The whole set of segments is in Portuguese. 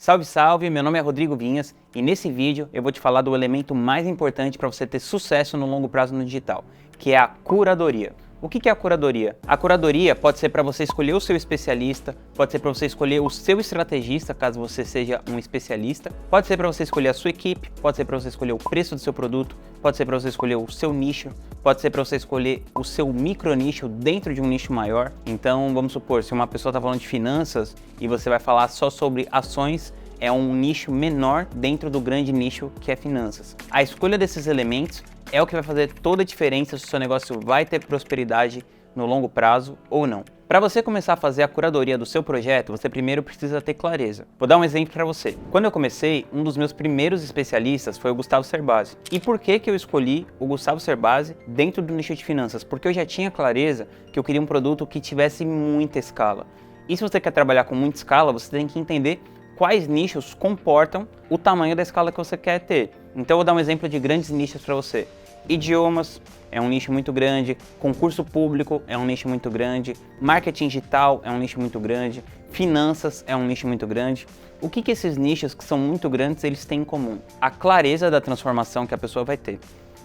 Salve, salve! Meu nome é Rodrigo Vinhas e nesse vídeo eu vou te falar do elemento mais importante para você ter sucesso no longo prazo no digital, que é a curadoria. O que é a curadoria? A curadoria pode ser para você escolher o seu especialista, pode ser para você escolher o seu estrategista, caso você seja um especialista, pode ser para você escolher a sua equipe, pode ser para você escolher o preço do seu produto, pode ser para você escolher o seu nicho, pode ser para você escolher o seu micro nicho dentro de um nicho maior. Então, vamos supor, se uma pessoa está falando de finanças e você vai falar só sobre ações, é um nicho menor dentro do grande nicho que é finanças. A escolha desses elementos é o que vai fazer toda a diferença se o seu negócio vai ter prosperidade no longo prazo ou não. Para você começar a fazer a curadoria do seu projeto, você primeiro precisa ter clareza. Vou dar um exemplo para você. Quando eu comecei, um dos meus primeiros especialistas foi o Gustavo Cerbasi. E por que eu escolhi o Gustavo Cerbasi dentro do nicho de finanças? Porque eu já tinha clareza que eu queria um produto que tivesse muita escala. E se você quer trabalhar com muita escala, você tem que entender quais nichos comportam o tamanho da escala que você quer ter. Então eu vou dar um exemplo de grandes nichos para você. Idiomas é um nicho muito grande, concurso público é um nicho muito grande, marketing digital é um nicho muito grande, finanças é um nicho muito grande. O que esses nichos que são muito grandes eles têm em comum? A clareza da transformação que a pessoa vai ter.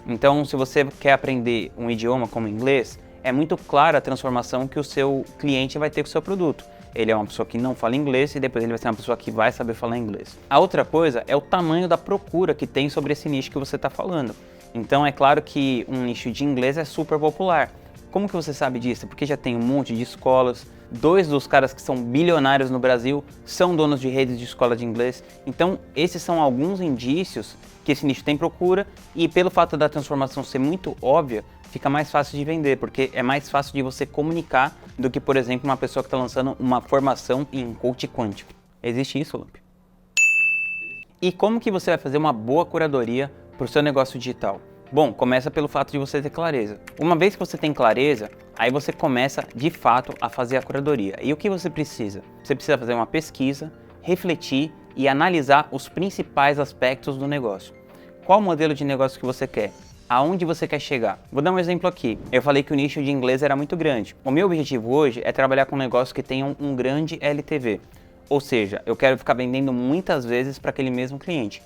Então, se você quer aprender um idioma como inglês, é muito clara a transformação que o seu cliente vai ter com o seu produto. Ele é uma pessoa que não fala inglês e depois ele vai ser uma pessoa que vai saber falar inglês. A outra coisa é o tamanho da procura que tem sobre esse nicho que você está falando. Então é claro que um nicho de inglês é super popular. Como que você sabe disso? Porque já tem um monte de escolas, 2 dos caras que são bilionários no Brasil são donos de redes de escola de inglês. Então esses são alguns indícios que esse nicho tem procura e pelo fato da transformação ser muito óbvia, fica mais fácil de vender, porque é mais fácil de você comunicar do que, por exemplo, uma pessoa que está lançando uma formação em coach quântico. Existe isso, Lupe? E como que você vai fazer uma boa curadoria para o seu negócio digital? Bom, começa pelo fato de você ter clareza. Uma vez que você tem clareza, aí você começa de fato a fazer a curadoria. E o que você precisa? Você precisa fazer uma pesquisa, refletir e analisar os principais aspectos do negócio. Qual modelo de negócio que você quer? Aonde você quer chegar? Vou dar um exemplo aqui. Eu falei que o nicho de inglês era muito grande. O meu objetivo hoje é trabalhar com um negócio que tenha um grande LTV. Ou seja, eu quero ficar vendendo muitas vezes para aquele mesmo cliente.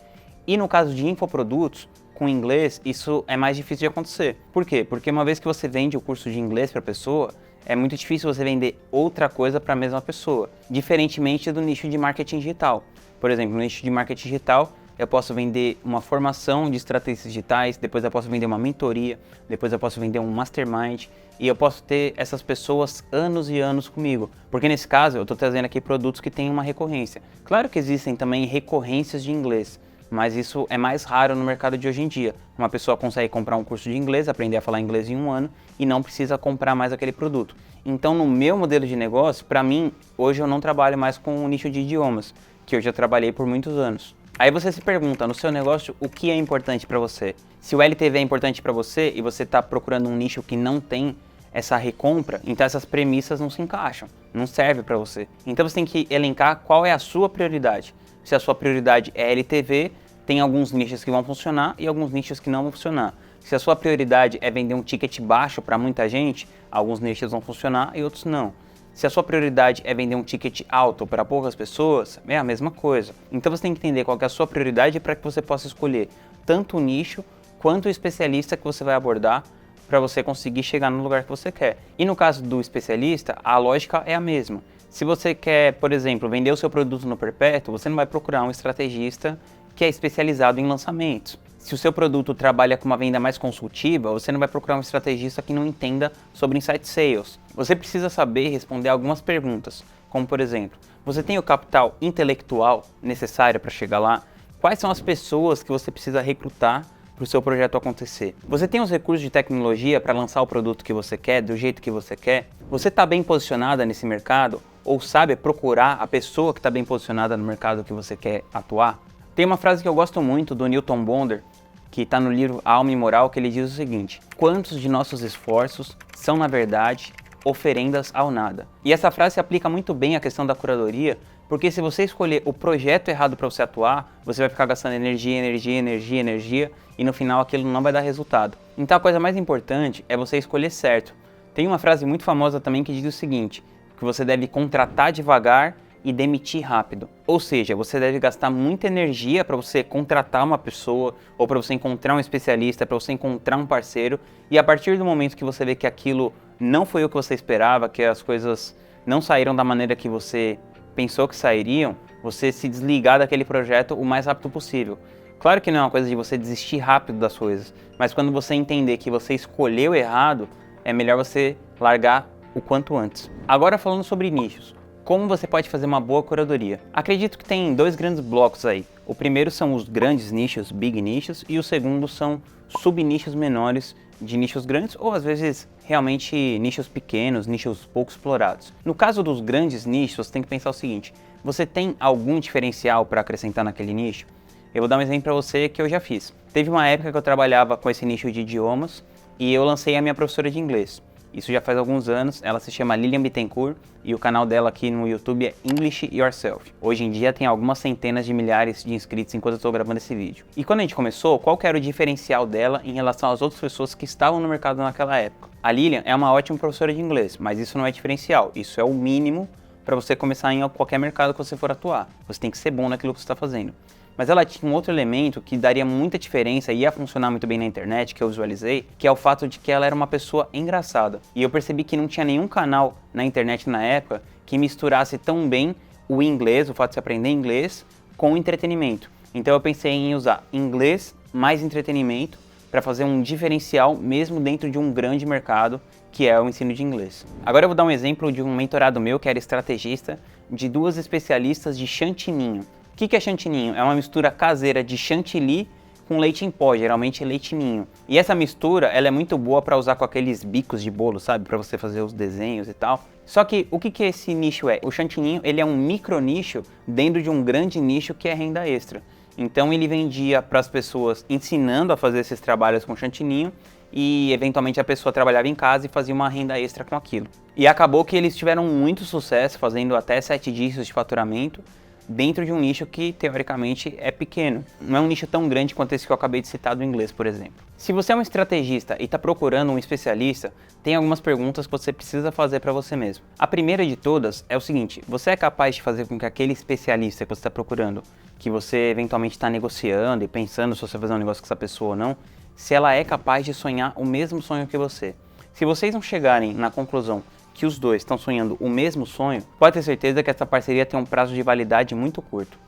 E no caso de infoprodutos, com inglês, isso é mais difícil de acontecer. Por quê? Porque uma vez que você vende o curso de inglês para a pessoa, é muito difícil você vender outra coisa para a mesma pessoa. Diferentemente do nicho de marketing digital. Por exemplo, no nicho de marketing digital, eu posso vender uma formação de estratégias digitais, depois eu posso vender uma mentoria, depois eu posso vender um mastermind e eu posso ter essas pessoas anos e anos comigo. Porque nesse caso eu estou trazendo aqui produtos que têm uma recorrência. Claro que existem também recorrências de inglês, mas isso é mais raro no mercado de hoje em dia. Uma pessoa consegue comprar um curso de inglês, aprender a falar inglês em 1 ano e não precisa comprar mais aquele produto. Então no meu modelo de negócio, para mim, hoje eu não trabalho mais com o nicho de idiomas, que eu já trabalhei por muitos anos. Aí você se pergunta, no seu negócio, o que é importante para você? Se o LTV é importante para você e você está procurando um nicho que não tem essa recompra, então essas premissas não se encaixam, não serve para você. Então você tem que elencar qual é a sua prioridade. Se a sua prioridade é LTV, tem alguns nichos que vão funcionar e alguns nichos que não vão funcionar. Se a sua prioridade é vender um ticket baixo para muita gente, alguns nichos vão funcionar e outros não. Se a sua prioridade é vender um ticket alto para poucas pessoas, é a mesma coisa. Então você tem que entender qual que é a sua prioridade para que você possa escolher tanto o nicho quanto o especialista que você vai abordar para você conseguir chegar no lugar que você quer. E no caso do especialista, a lógica é a mesma. Se você quer, por exemplo, vender o seu produto no perpétuo, você não vai procurar um estrategista que é especializado em lançamentos. Se o seu produto trabalha com uma venda mais consultiva, você não vai procurar um estrategista que não entenda sobre insight sales. Você precisa saber responder algumas perguntas, como por exemplo, você tem o capital intelectual necessário para chegar lá? Quais são as pessoas que você precisa recrutar para o seu projeto acontecer? Você tem os recursos de tecnologia para lançar o produto que você quer, do jeito que você quer? Você está bem posicionada nesse mercado? Ou sabe procurar a pessoa que está bem posicionada no mercado que você quer atuar? Tem uma frase que eu gosto muito do Newton Bonder, que está no livro A Alma Imoral, que ele diz o seguinte: quantos de nossos esforços são, na verdade, oferendas ao nada? E essa frase se aplica muito bem à questão da curadoria, porque se você escolher o projeto errado para você atuar, você vai ficar gastando energia, e no final aquilo não vai dar resultado. Então a coisa mais importante é você escolher certo. Tem uma frase muito famosa também que diz o seguinte, que você deve contratar devagar e demitir rápido. Ou seja, você deve gastar muita energia para você contratar uma pessoa, ou para você encontrar um especialista, para você encontrar um parceiro, e a partir do momento que você vê que aquilo não foi o que você esperava, que as coisas não saíram da maneira que você pensou que sairiam, você se desligar daquele projeto o mais rápido possível. Claro que não é uma coisa de você desistir rápido das coisas, mas quando você entender que você escolheu errado, é melhor você largar o quanto antes. Agora falando sobre nichos, como você pode fazer uma boa curadoria? Acredito que tem dois grandes blocos aí. O primeiro são os grandes nichos, big nichos, e o segundo são subnichos menores de nichos grandes, ou às vezes realmente nichos pequenos, nichos pouco explorados. No caso dos grandes nichos, você tem que pensar o seguinte: você tem algum diferencial para acrescentar naquele nicho? Eu vou dar um exemplo para você que eu já fiz. Teve uma época que eu trabalhava com esse nicho de idiomas e eu lancei a minha professora de inglês. Isso já faz alguns anos, ela se chama Lilian Bittencourt e o canal dela aqui no YouTube é English Yourself. Hoje em dia tem algumas centenas de milhares de inscritos enquanto eu estou gravando esse vídeo. E quando a gente começou, qual que era o diferencial dela em relação às outras pessoas que estavam no mercado naquela época? A Lilian é uma ótima professora de inglês, mas isso não é diferencial, isso é o mínimo para você começar em qualquer mercado que você for atuar. Você tem que ser bom naquilo que você está fazendo. Mas ela tinha um outro elemento que daria muita diferença e ia funcionar muito bem na internet, que eu visualizei, que é o fato de que ela era uma pessoa engraçada. E eu percebi que não tinha nenhum canal na internet na época que misturasse tão bem o inglês, o fato de se aprender inglês, com o entretenimento. Então eu pensei em usar inglês mais entretenimento para fazer um diferencial mesmo dentro de um grande mercado, que é o ensino de inglês. Agora eu vou dar um exemplo de um mentorado meu que era estrategista, de duas especialistas de chantininho. O que é chantininho? É uma mistura caseira de chantilly com leite em pó, geralmente leite ninho. E essa mistura, ela é muito boa para usar com aqueles bicos de bolo, sabe? Para você fazer os desenhos e tal. Só que o que esse nicho é? O chantininho, ele é um micro nicho dentro de um grande nicho que é renda extra. Então ele vendia para as pessoas ensinando a fazer esses trabalhos com chantininho e eventualmente a pessoa trabalhava em casa e fazia uma renda extra com aquilo. E acabou que eles tiveram muito sucesso, fazendo até 7 dígitos de faturamento, dentro de um nicho que, teoricamente, é pequeno. Não é um nicho tão grande quanto esse que eu acabei de citar do inglês, por exemplo. Se você é um estrategista e está procurando um especialista, tem algumas perguntas que você precisa fazer para você mesmo. A primeira de todas é o seguinte: você é capaz de fazer com que aquele especialista que você está procurando, que você eventualmente está negociando e pensando se você vai fazer um negócio com essa pessoa ou não, se ela é capaz de sonhar o mesmo sonho que você? Se vocês não chegarem na conclusão que os dois estão sonhando o mesmo sonho, pode ter certeza que essa parceria tem um prazo de validade muito curto.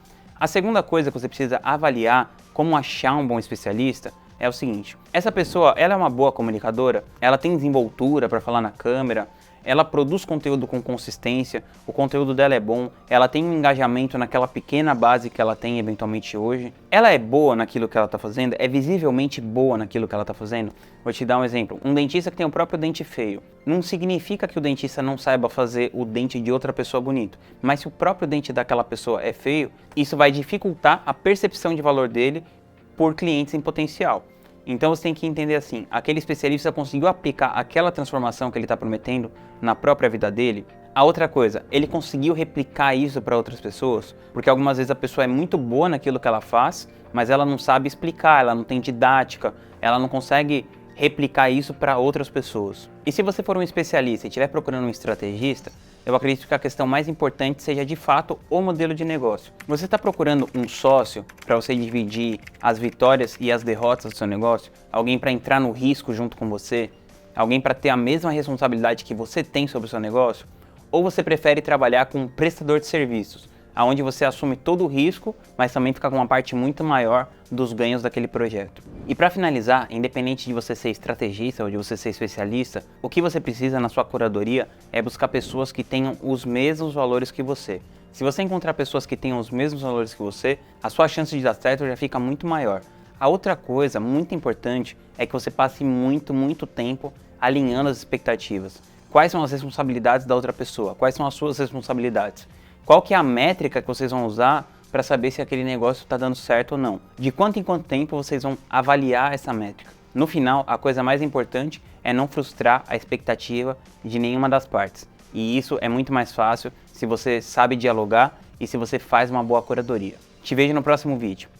A segunda coisa que você precisa avaliar como achar um bom especialista é o seguinte: essa pessoa, ela é uma boa comunicadora? Ela tem desenvoltura para falar na câmera? Ela produz conteúdo com consistência? O conteúdo dela é bom? Ela tem um engajamento naquela pequena base que ela tem eventualmente hoje? Ela é boa naquilo que ela está fazendo? É visivelmente boa naquilo que ela está fazendo? Vou te dar um exemplo. Um dentista que tem o próprio dente feio. Não significa que o dentista não saiba fazer o dente de outra pessoa bonito. Mas se o próprio dente daquela pessoa é feio, isso vai dificultar a percepção de valor dele por clientes em potencial. Então você tem que entender assim: aquele especialista conseguiu aplicar aquela transformação que ele está prometendo na própria vida dele? A outra coisa, ele conseguiu replicar isso para outras pessoas? Porque algumas vezes a pessoa é muito boa naquilo que ela faz, mas ela não sabe explicar, ela não tem didática, ela não consegue replicar isso para outras pessoas. E se você for um especialista e estiver procurando um estrategista, eu acredito que a questão mais importante seja de fato o modelo de negócio. Você está procurando um sócio para você dividir as vitórias e as derrotas do seu negócio? Alguém para entrar no risco junto com você? Alguém para ter a mesma responsabilidade que você tem sobre o seu negócio? Ou você prefere trabalhar com um prestador de serviços, onde você assume todo o risco, mas também fica com uma parte muito maior dos ganhos daquele projeto? E para finalizar, independente de você ser estrategista ou de você ser especialista, o que você precisa na sua curadoria é buscar pessoas que tenham os mesmos valores que você. Se você encontrar pessoas que tenham os mesmos valores que você, a sua chance de dar certo já fica muito maior. A outra coisa muito importante é que você passe muito tempo alinhando as expectativas. Quais são as responsabilidades da outra pessoa? Quais são as suas responsabilidades? Qual que é a métrica que vocês vão usar para saber se aquele negócio está dando certo ou não? De quanto em quanto tempo vocês vão avaliar essa métrica? No final, a coisa mais importante é não frustrar a expectativa de nenhuma das partes. E isso é muito mais fácil se você sabe dialogar e se você faz uma boa curadoria. Te vejo no próximo vídeo.